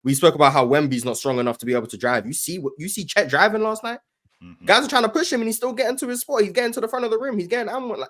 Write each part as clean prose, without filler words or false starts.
We spoke about how Wemby's not strong enough to be able to drive. You see Chet driving last night. Guys are trying to push him, and he's still getting to his spot. He's getting to the front of the rim. He's getting. I'm like,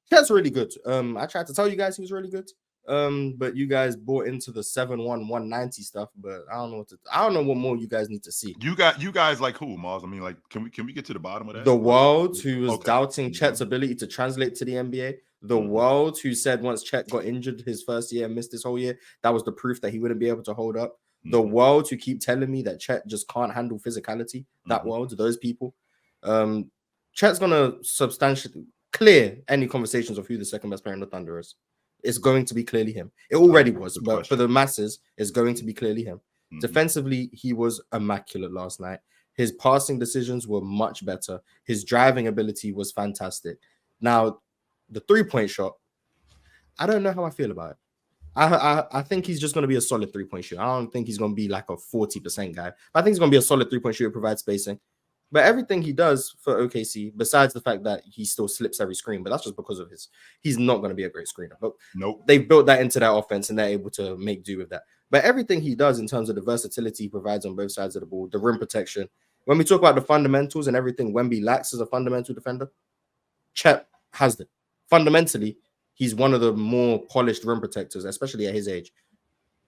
Chet's really good. I tried to tell you guys he was really good. But you guys bought into the 7-1 190 stuff. But I don't know what more you guys need to see. You guys like who, Mars? I mean, like, can we get to the bottom of that? The world who was doubting Chet's ability to translate to the NBA. The world who said once Chet got injured his first year and missed this whole year, that was the proof that he wouldn't be able to hold up. The world who keep telling me that Chet just can't handle physicality. That world, those people. Chet's gonna substantially clear any conversations of who the second best player in the Thunder is. It's going to be clearly him. It already was, but for the masses, it's going to be clearly him. Defensively, he was immaculate last night. His passing decisions were much better. His driving ability was fantastic. Now, the three-point shot, I don't know how I feel about it. I think he's just going to be a solid three-point shooter. I don't think he's going to be like a 40% guy. I think he's going to be a solid three-point shooter, provide spacing. But everything he does for OKC, besides the fact that he still slips every screen, but that's just because of he's not going to be a great screener. But they've built that into their offense, and they're able to make do with that. But everything he does in terms of the versatility he provides on both sides of the ball, the rim protection, when we talk about the fundamentals and everything Wemby lacks as a fundamental defender, Chet has them. Fundamentally, he's one of the more polished rim protectors, especially at his age,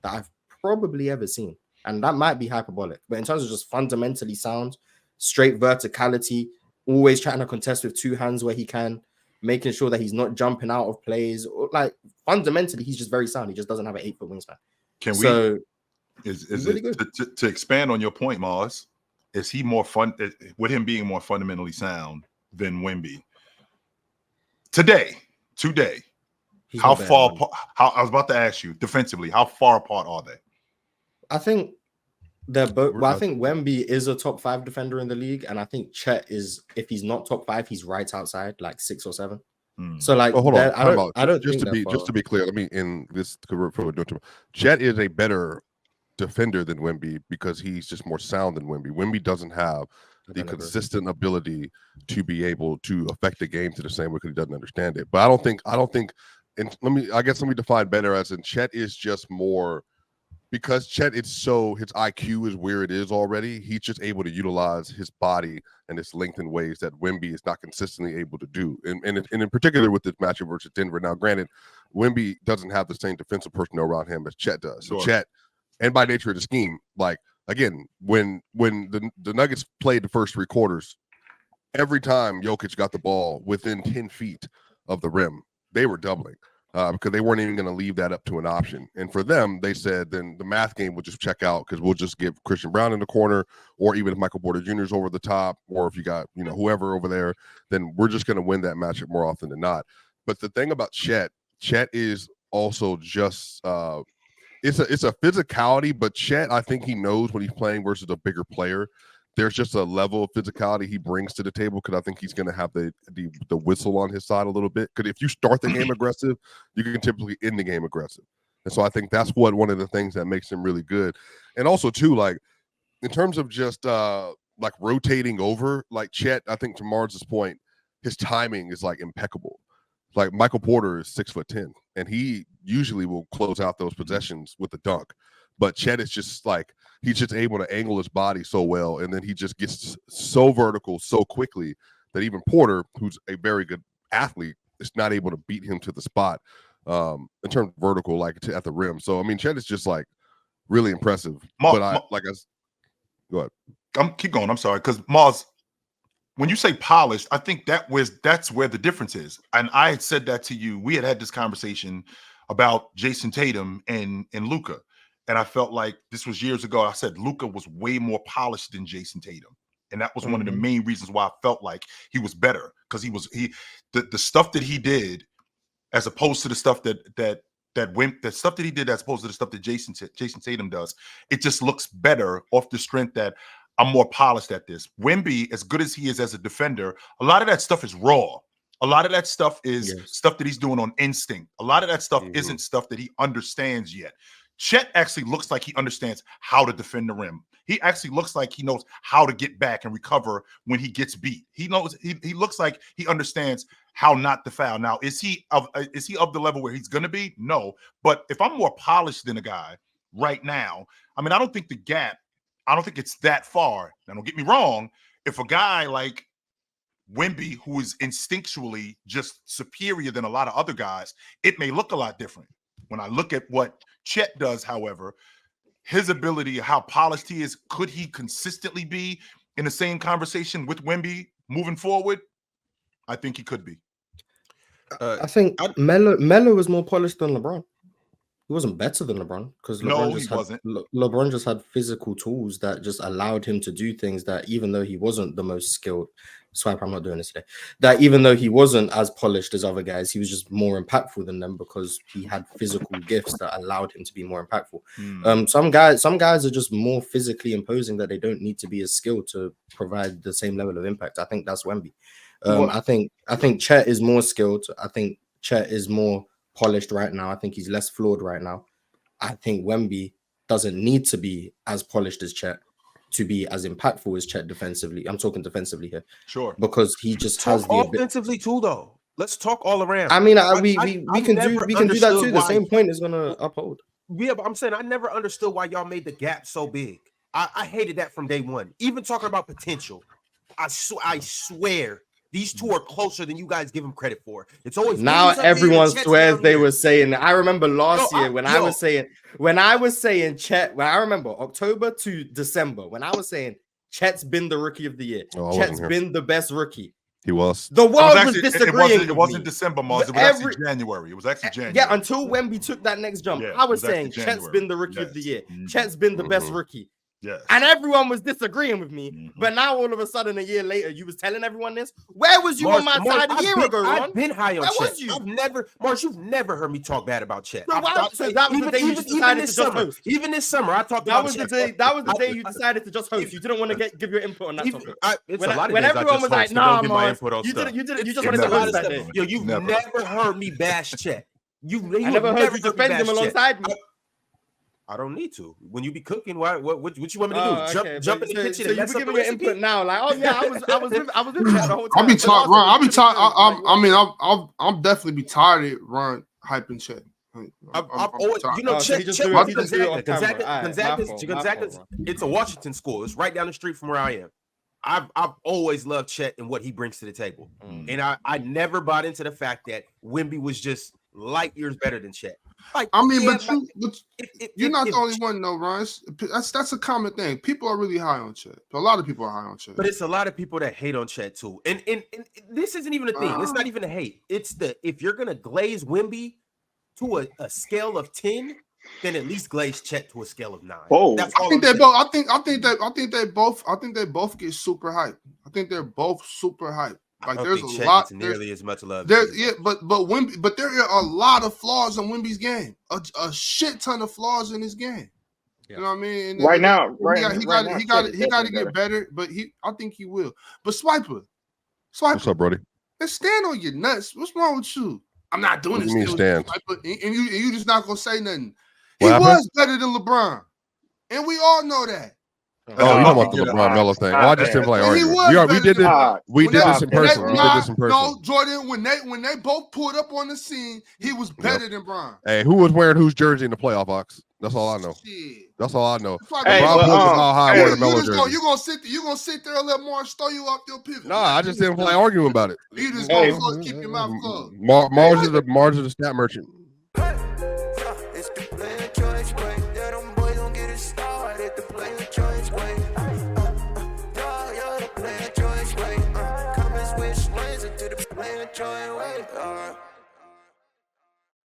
that I've probably ever seen. And that might be hyperbolic. But in terms of just fundamentally sound, straight verticality, always trying to contest with two hands where he can, making sure that he's not jumping out of plays. Like, fundamentally, he's just very sound. He just doesn't have an 8-foot wingspan. Really good. To expand on your point, Mars, is he more fun with him being more fundamentally sound than Wemby? Today, how far apart, I was about to ask you defensively, how far apart are they? I think they're both. Well, I think Wemby is a top 5 defender in the league, and I think Chet is, if he's not top 5, he's right outside, like 6 or 7. So, like, hold on. I don't just to be clear. Let me in this. Chet is a better defender than Wemby because he's just more sound than Wemby. Wemby doesn't have the consistent ability to be able to affect the game to the same way because he doesn't understand it. But I don't think. And let me define better as in Chet is just more. Because Chet, his IQ is where it is already. He's just able to utilize his body and his length in ways that Wemby is not consistently able to do. And in particular with this matchup versus Denver. Now, granted, Wemby doesn't have the same defensive personnel around him as Chet does. So Chet, and by nature of the scheme, like, again, when the Nuggets played the first 3 quarters, every time Jokic got the ball within 10 feet of the rim, they were doubling. Because they weren't even going to leave that up to an option. And for them, they said then the math game would just check out because we'll just give Christian Brown in the corner, or even if Michael Porter Jr. is over the top, or if you got, whoever over there, then we're just going to win that matchup more often than not. But the thing about Chet is also just it's a physicality, but Chet, I think he knows when he's playing versus a bigger player. There's just a level of physicality he brings to the table because I think he's going to have the whistle on his side a little bit. Because if you start the game aggressive, you can typically end the game aggressive. And so I think that's one of the things that makes him really good. And also, too, like, in terms of just, like, rotating over, like Chet, I think to Mars's point, his timing is, like, impeccable. Like, Michael Porter is 6'10", and he usually will close out those possessions with a dunk. But Chet is just like, he's just able to angle his body so well, and then he just gets so vertical so quickly that even Porter, who's a very good athlete, is not able to beat him to the spot in terms of vertical, like at the rim. So, I mean, Chet is just like really impressive. Go ahead. Keep going. I'm sorry, because Mars, when you say polished, I think that's where the difference is. And I had said that to you. We had this conversation about Jason Tatum and Luka. And I felt like this was years ago. I said Luka was way more polished than Jason Tatum. And that was one of the main reasons why I felt like he was better. Because the stuff that he did, as opposed to the stuff that he did as opposed to the stuff that Jason Tatum does, it just looks better off the strength that I'm more polished at this. Wemby, as good as he is as a defender, a lot of that stuff is raw. A lot of that stuff is stuff that he's doing on instinct. A lot of that stuff isn't stuff that he understands yet. Chet actually looks like he understands how to defend the rim. He actually looks like he knows how to get back and recover when he gets beat. He knows he looks like he understands how not to foul. Now, is he of the level where he's going to be? No. But if I'm more polished than a guy right now, I mean, I don't think it's that far. Now, don't get me wrong. If a guy like Wemby, who is instinctually just superior than a lot of other guys, it may look a lot different. When I look at what Chet does, however, his ability, how polished he is, could he consistently be in the same conversation with Wemby moving forward? I think he could be. I think Melo was more polished than LeBron. He wasn't better than LeBron because LeBron just had physical tools that just allowed him to do things that, even though he wasn't the most skilled, swipe, I'm not doing this today, that even though he wasn't as polished as other guys, he was just more impactful than them because he had physical gifts that allowed him to be more impactful. Some guys are just more physically imposing that they don't need to be as skilled to provide the same level of impact. I think that's Wemby. I think Chet is more skilled. I think Chet is more polished right now. I think he's less flawed right now. I think Wemby doesn't need to be as polished as Chet to be as impactful as Chet defensively. I'm talking defensively here. Sure. Because he just has the offensively too, though. Let's talk all around. I mean, we can do that too. The same point is gonna uphold. Yeah, but I'm saying I never understood why y'all made the gap so big. I hated that from day one. Even talking about potential, I swear these two are closer than you guys give them credit for. It's always now everyone swears they were saying. I remember last year when I was saying Chet. When I remember October to December when I was saying Chet's been the rookie of the year. Chet's been the best rookie. He was. The world was disagreeing. It wasn't December, Mars. It was actually January. It was actually January. Yeah, until Wemby took that next jump, I was saying Chet's been the rookie of the year. Chet's been the best rookie. Yes. And everyone was disagreeing with me. But now all of a sudden, a year later, you was telling everyone this. Where was you on my side a year ago, Ron? I've been high on Chet. Was you? You've never heard me talk bad about Chet. So that was the day you decided to just host. Even this summer, I talked about Chet. That was the day you decided to just host. You didn't want to give your input on that topic. When everyone was like, "Nah, man, you just wanted to host that day." Yo, you've never heard me bash Chet. I never heard you defend him alongside me. I don't need to. When you be cooking, what you want me to do? Jump in the kitchen. So you be giving your input now, like, oh yeah, I was with Chet the whole time. I'll be tired, Ron. I'll be tired. I mean, I'll definitely be tired of Ron hyping Chet. I've always, Chet, Gonzaga's. It's a Washington school. It's right down the street from where I am. I've always loved Chet and what he brings to the table, and I never bought into the fact that Wemby was just light years better than Chet. But you're not the only one, though, Ron. That's a common thing. People are really high on Chet. A lot of people are high on Chet. But it's a lot of people that hate on Chet too. And this isn't even a thing. It's not even a hate. It's if you're gonna glaze Wemby to a scale of 10, then at least glaze Chet to a scale of 9. Oh, I think they both get super hype. I think they're both super hype. Like there's a lot, nearly as much love. But Wemby, but there are a lot of flaws in Wemby's game. A shit ton of flaws in his game. Yeah. You know what I mean? And right now, he got to get better. But I think he will. But Swiper, what's up, Brody? Let's stand on your nuts. What's wrong with you? I'm not doing this. Stand. And you just not gonna say nothing. He was better than LeBron, and we all know that. Oh, you don't want the LeBron Melo thing. I just didn't play argument. We did this in person. No, Jordan, when they both pulled up on the scene, he was better than Bron. Hey, who was wearing whose jersey in the playoff box? That's all I know. That's all I know. Hey, LeBron put how high wearing the Melo jersey. You gonna sit there and let Mars throw you off your pivot? No, I just didn't play arguing about it. You just gonna keep your mouth closed. Mars is the stat merchant. Joy, wait,